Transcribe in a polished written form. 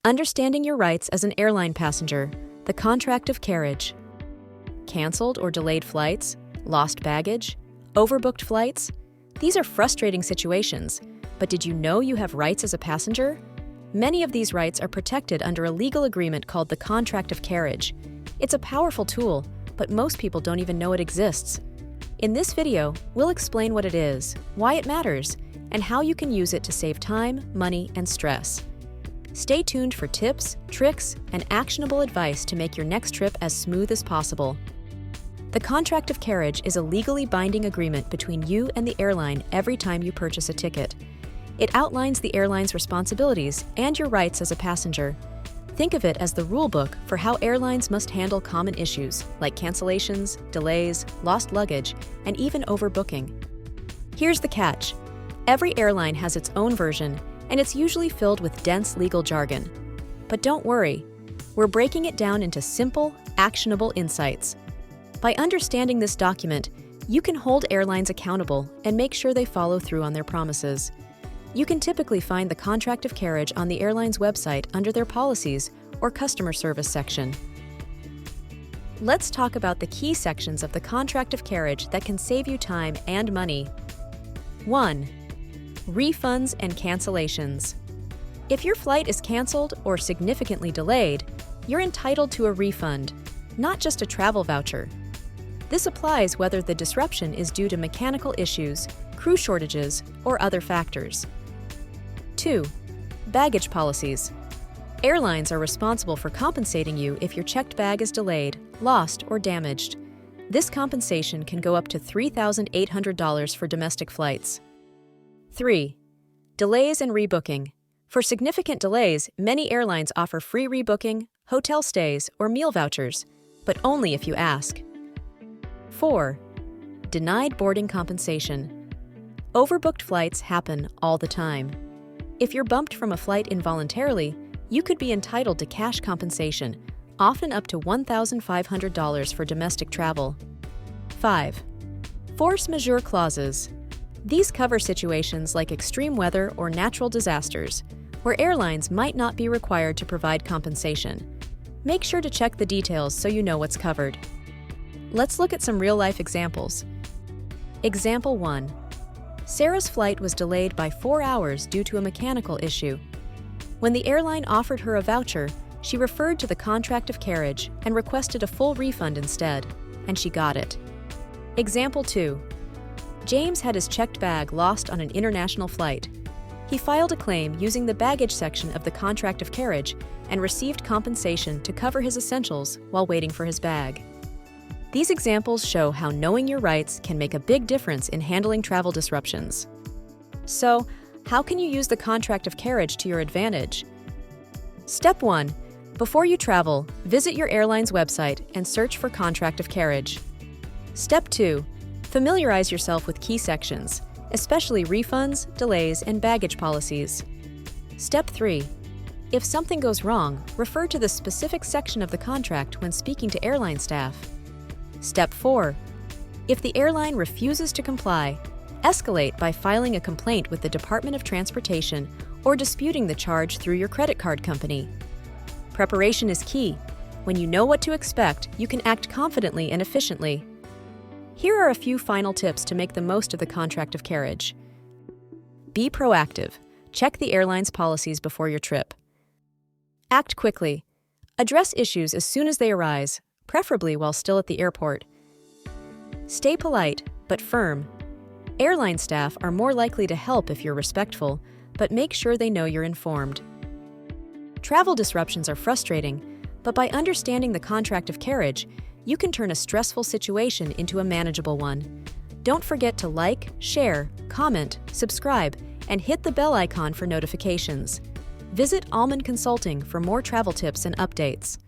Understanding your rights as an airline passenger, the Contract of Carriage. Canceled or delayed flights, lost baggage, overbooked flights. These are frustrating situations, but did you know you have rights as a passenger? Many of these rights are protected under a legal agreement called the Contract of Carriage. It's a powerful tool, but most people don't even know it exists. In this video, we'll explain what it is, why it matters, and how you can use it to save time, money, and stress. Stay tuned for tips, tricks, and actionable advice to make your next trip as smooth as possible. The Contract of Carriage is a legally binding agreement between you and the airline every time you purchase a ticket. It outlines the airline's responsibilities and your rights as a passenger. Think of it as the rulebook for how airlines must handle common issues like cancellations, delays, lost luggage, and even overbooking. Here's the catch. Every airline has its own version, and it's usually filled with dense legal jargon. But don't worry, we're breaking it down into simple, actionable insights. By understanding this document, you can hold airlines accountable and make sure they follow through on their promises. You can typically find the Contract of Carriage on the airline's website under their policies or customer service section. Let's talk about the key sections of the Contract of Carriage that can save you time and money. 1. Refunds and cancellations. If your flight is canceled or significantly delayed, you're entitled to a refund, not just a travel voucher. This applies whether the disruption is due to mechanical issues, crew shortages, or other factors. 2. Baggage policies. Airlines are responsible for compensating you if your checked bag is delayed, lost, or damaged. This compensation can go up to $3,800 for domestic flights. 3. Delays and rebooking. For significant delays, many airlines offer free rebooking, hotel stays, or meal vouchers, but only if you ask. 4. Denied boarding compensation. Overbooked flights happen all the time. If you're bumped from a flight involuntarily, you could be entitled to cash compensation, often up to $1,500 for domestic travel. 5. Force majeure clauses. These cover situations like extreme weather or natural disasters, where airlines might not be required to provide compensation. Make sure to check the details so you know what's covered. Let's look at some real-life examples. Example 1. Sarah's flight was delayed by 4 hours due to a mechanical issue. When the airline offered her a voucher, she referred to the Contract of Carriage and requested a full refund instead, and she got it. Example 2. James had his checked bag lost on an international flight. He filed a claim using the baggage section of the Contract of Carriage and received compensation to cover his essentials while waiting for his bag. These examples show how knowing your rights can make a big difference in handling travel disruptions. So, how can you use the Contract of Carriage to your advantage? Step 1. Before you travel, visit your airline's website and search for Contract of Carriage. Step 2. Familiarize yourself with key sections, especially refunds, delays, and baggage policies. Step 3. If something goes wrong, refer to the specific section of the contract when speaking to airline staff. Step 4. If the airline refuses to comply, escalate by filing a complaint with the Department of Transportation or disputing the charge through your credit card company. Preparation is key. When you know what to expect, you can act confidently and efficiently. Here are a few final tips to make the most of the Contract of Carriage. Be proactive. Check the airline's policies before your trip. Act quickly. Address issues as soon as they arise, preferably while still at the airport. Stay polite, but firm. Airline staff are more likely to help if you're respectful, but make sure they know you're informed. Travel disruptions are frustrating, but by understanding the Contract of Carriage, you can turn a stressful situation into a manageable one. Don't forget to like, share, comment, subscribe, and hit the bell icon for notifications. Visit Allman Consulting for more travel tips and updates.